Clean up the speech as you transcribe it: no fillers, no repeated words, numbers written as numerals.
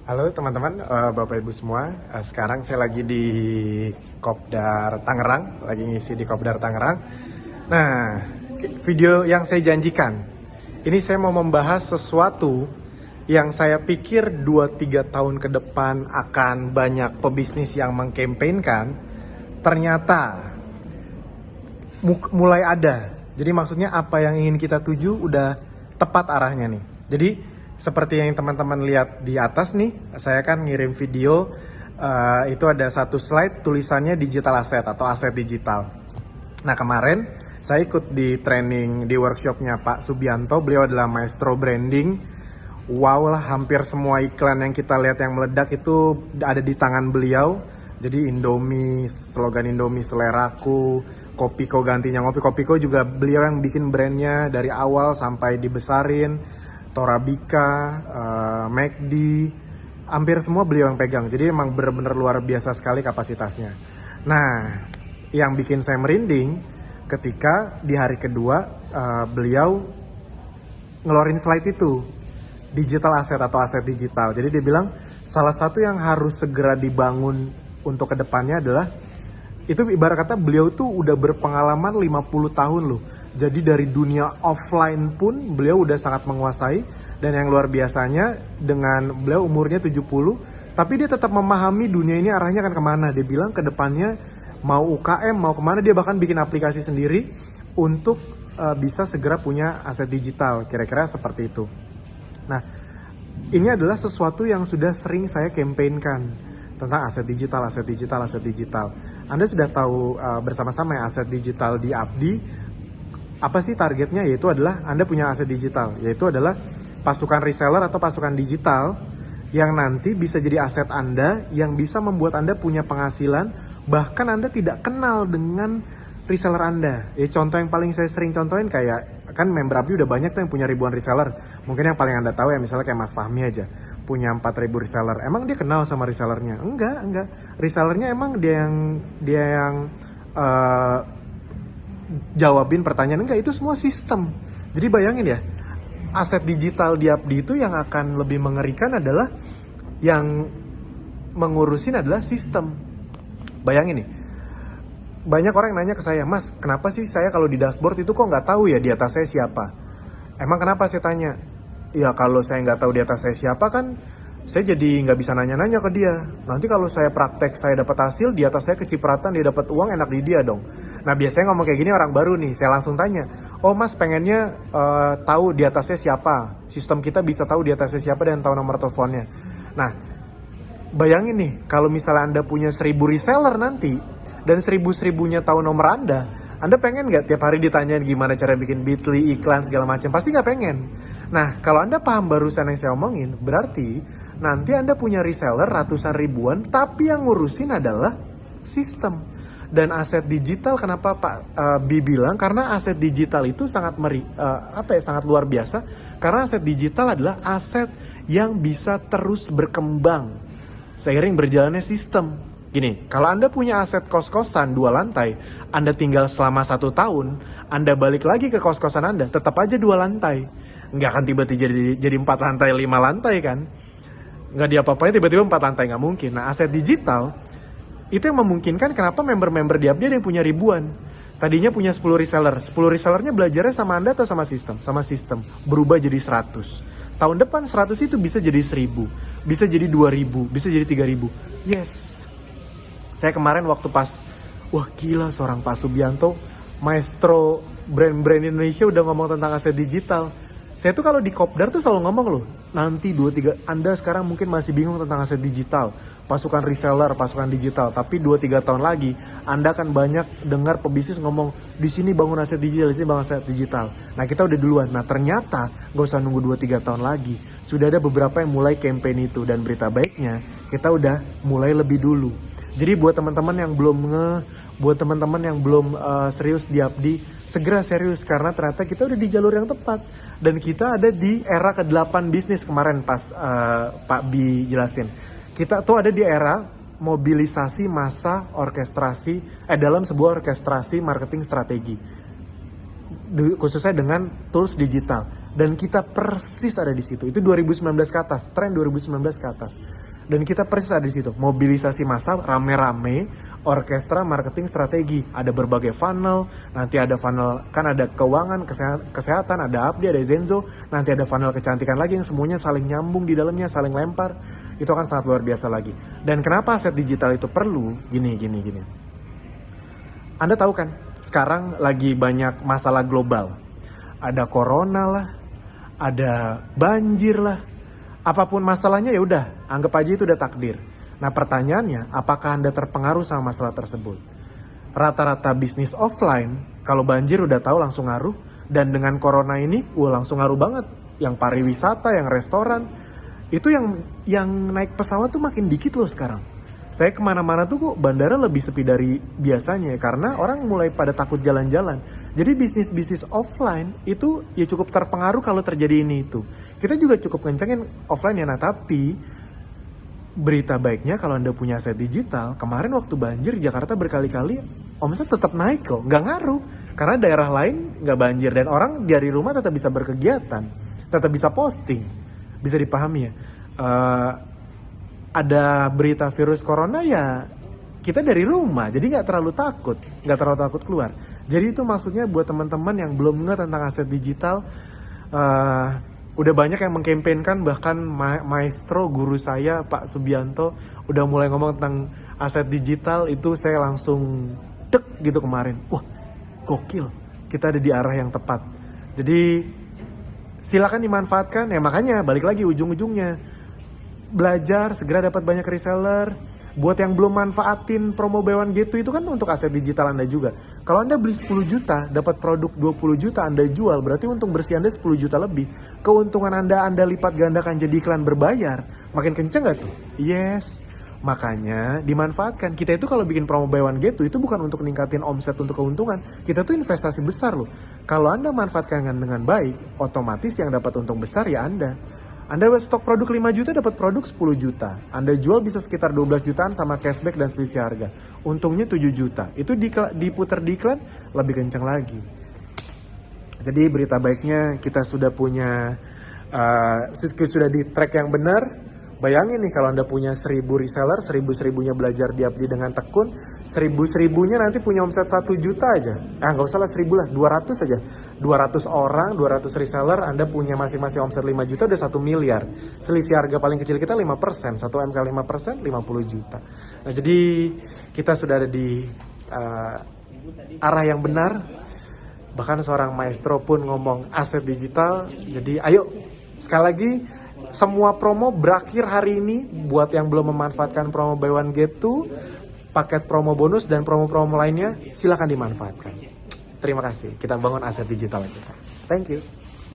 Halo teman-teman, Bapak Ibu semua. Sekarang saya lagi di Kopdar Tangerang, lagi ngisi di Kopdar Tangerang. Nah, video yang saya janjikan, ini saya mau membahas sesuatu yang saya pikir 2-3 tahun ke depan akan banyak pebisnis yang mengkampanyekan. Ternyata mulai ada. Jadi maksudnya apa yang ingin kita tuju udah tepat arahnya nih. Jadi seperti yang teman-teman lihat di atas nih, saya kan ngirim video, itu ada satu slide tulisannya digital asset atau aset digital. Nah kemarin saya ikut di training di workshopnya Pak Subianto, beliau adalah maestro branding. Wow lah, hampir semua iklan yang kita lihat yang meledak itu ada di tangan beliau. Jadi Indomie, slogan Indomie seleraku, Kopiko gantinya ngopi. Kopiko juga beliau yang bikin brandnya dari awal sampai dibesarin. Torabika, McD, hampir semua beliau yang pegang. Jadi emang benar-benar luar biasa sekali kapasitasnya. Nah, yang bikin saya merinding ketika di hari kedua beliau ngeluarin slide itu, digital asset atau aset digital. Jadi dia bilang salah satu yang harus segera dibangun untuk kedepannya adalah, itu ibarat kata beliau tuh udah berpengalaman 50 tahun loh. Jadi dari dunia offline pun beliau udah sangat menguasai. Dan yang luar biasanya dengan beliau umurnya 70, tapi dia tetap memahami dunia ini arahnya akan kemana. Dia bilang ke depannya mau UKM, mau kemana, dia bahkan bikin aplikasi sendiri untuk bisa segera punya aset digital. Kira-kira seperti itu. Nah, ini adalah sesuatu yang sudah sering saya kampanyekan tentang aset digital, aset digital, aset digital. Anda sudah tahu bersama-sama ya aset digital di Abdi. Apa sih targetnya? Yaitu adalah Anda punya aset digital, yaitu adalah pasukan reseller atau pasukan digital yang nanti bisa jadi aset Anda, yang bisa membuat Anda punya penghasilan, bahkan Anda tidak kenal dengan reseller Anda. Ya contoh yang paling saya sering contohin kayak, kan member Abdi udah banyak tuh yang punya ribuan reseller. Mungkin yang paling Anda tahu ya misalnya kayak Mas Fahmi aja, punya 4.000 reseller. Emang dia kenal sama resellernya? Enggak. Resellernya emang dia yang jawabin pertanyaan, enggak, itu semua sistem. Jadi bayangin ya, aset digital di Abdi itu yang akan lebih mengerikan adalah yang mengurusin adalah sistem. Bayangin nih, banyak orang yang nanya ke saya, Mas, kenapa sih saya kalau di dashboard itu kok nggak tahu ya di atas saya siapa? Emang kenapa, saya tanya? Ya kalau saya nggak tahu di atas saya siapa kan, saya jadi nggak bisa nanya-nanya ke dia. Nanti kalau saya praktek, saya dapat hasil, di atas saya kecipratan, dia dapat uang, enak di dia dong. Nah biasanya ngomong kayak gini orang baru nih, saya langsung tanya, oh Mas pengennya tahu di atasnya siapa? Sistem kita bisa tahu di atasnya siapa dan tahu nomor teleponnya. Nah bayangin nih, kalau misalnya Anda punya 1.000 reseller nanti, dan 1.000-1.000-nya tahu nomor Anda pengen nggak tiap hari ditanyain gimana cara bikin Bitly, iklan segala macam? Pasti nggak pengen. Nah kalau Anda paham barusan yang saya omongin, berarti nanti Anda punya reseller ratusan ribuan, tapi yang ngurusin adalah sistem. Dan aset digital, kenapa Pak Bi bilang? Karena aset digital itu sangat sangat luar biasa. Karena aset digital adalah aset yang bisa terus berkembang seiring berjalannya sistem. Gini, kalau Anda punya aset kos-kosan 2 lantai, Anda tinggal selama 1 tahun, Anda balik lagi ke kos-kosan Anda, tetap aja 2 lantai. Nggak akan tiba-tiba jadi 4 lantai, 5 lantai kan? Nggak diapa-apain tiba-tiba 4 lantai, nggak mungkin. Nah aset digital itu yang memungkinkan kenapa member-member di Abdi ada yang punya ribuan. Tadinya punya 10 reseller. 10 resellernya belajarnya sama Anda atau sama sistem? Sama sistem. Berubah jadi 100. Tahun depan 100 itu bisa jadi 1.000. Bisa jadi 2.000. Bisa jadi 3.000. Yes. Saya kemarin waktu pas, wah gila seorang Pak Subianto, maestro brand-brand Indonesia udah ngomong tentang aset digital. Saya tuh kalau di Kopdar tuh selalu ngomong loh, nanti 2-3, Anda sekarang mungkin masih bingung tentang aset digital, pasukan reseller, pasukan digital, tapi 2-3 tahun lagi Anda akan banyak dengar pebisnis ngomong di sini bangun aset digital, di sini bangun aset digital. Nah kita udah duluan. Nah ternyata gak usah nunggu 2-3 tahun lagi, sudah ada beberapa yang mulai campaign itu, dan berita baiknya kita udah mulai lebih dulu. Jadi buat teman-teman yang belum buat teman-teman yang belum serius di Abdi, segera serius karena ternyata kita udah di jalur yang tepat. Dan kita ada di era ke-8 bisnis kemarin pas Pak Bi jelasin. Kita tuh ada di era mobilisasi massa orkestrasi dalam sebuah orkestrasi marketing strategi. Khususnya dengan tools digital. Dan kita persis ada di situ. Itu 2019 ke atas, tren 2019 ke atas. Dan kita persis ada di situ. Mobilisasi massa rame-rame, orkestra, marketing, strategi. Ada berbagai funnel, nanti ada funnel, kan ada keuangan, kesehatan, ada Abdi, ada Zenzo, nanti ada funnel kecantikan lagi yang semuanya saling nyambung di dalamnya, saling lempar. Itu akan sangat luar biasa lagi. Dan kenapa aset digital itu perlu? Gini. Anda tahu kan, sekarang lagi banyak masalah global. Ada corona lah, ada banjir lah, apapun masalahnya ya udah, anggap aja itu udah takdir. Nah pertanyaannya, apakah Anda terpengaruh sama masalah tersebut? Rata-rata bisnis offline, kalau banjir udah tahu langsung ngaruh, dan dengan corona ini, langsung ngaruh banget. Yang pariwisata, yang restoran, itu yang naik pesawat tuh makin dikit loh sekarang. Saya kemana-mana tuh kok bandara lebih sepi dari biasanya, karena orang mulai pada takut jalan-jalan. Jadi bisnis offline itu ya cukup terpengaruh kalau terjadi ini itu. Kita juga cukup kencengin offline ya, nah tapi berita baiknya kalau Anda punya aset digital, kemarin waktu banjir Jakarta berkali-kali omset tetap naik kok, nggak ngaruh. Karena daerah lain nggak banjir dan orang dari rumah tetap bisa berkegiatan, tetap bisa posting, bisa dipahami ya. Ada berita virus corona ya kita dari rumah, jadi nggak terlalu takut keluar. Jadi itu maksudnya buat teman-teman yang belum ngerti tentang aset digital, udah banyak yang mengkampanyekan, bahkan maestro guru saya Pak Subianto udah mulai ngomong tentang aset digital. Itu saya langsung dek gitu kemarin, wah gokil, kita ada di arah yang tepat. Jadi silakan dimanfaatkan ya, makanya balik lagi ujung-ujungnya belajar, segera dapat banyak reseller. Buat yang belum manfaatin promo buy one get two itu kan untuk aset digital Anda juga. Kalau Anda beli 10 juta, dapat produk 20 juta, Anda jual, berarti untung bersih Anda 10 juta lebih. Keuntungan Anda lipat gandakan jadi iklan berbayar. Makin kenceng gak tuh? Yes. Makanya dimanfaatkan. Kita itu kalau bikin promo buy one get two itu bukan untuk ningkatin omset untuk keuntungan. Kita tuh investasi besar loh. Kalau Anda manfaatkan dengan baik, otomatis yang dapat untung besar ya Anda. Anda stok produk 5 juta dapat produk 10 juta. Anda jual bisa sekitar 12 jutaan sama cashback dan selisih harga. Untungnya 7 juta. Itu diputar di iklan lebih kencang lagi. Jadi berita baiknya kita sudah punya sudah di track yang benar. Bayangin nih kalau Anda punya 1000 reseller, 1000-1000-nya belajar di Abdi dengan tekun, 1000-1000-nya nanti punya omset 1 juta aja. Nggak usah lah 1000 lah, 200 aja. 200 orang, 200 reseller, Anda punya masing-masing omset 5 juta udah 1 miliar. Selisih harga paling kecil kita 5%, 1 MK 5%, 50 juta. Nah jadi kita sudah ada di arah yang benar. Bahkan seorang maestro pun ngomong aset digital. Jadi ayo, sekali lagi, semua promo berakhir hari ini. Buat yang belum memanfaatkan promo buy one get two, paket promo bonus dan promo-promo lainnya, silakan dimanfaatkan. Terima kasih. Kita bangun aset digital kita. Thank you.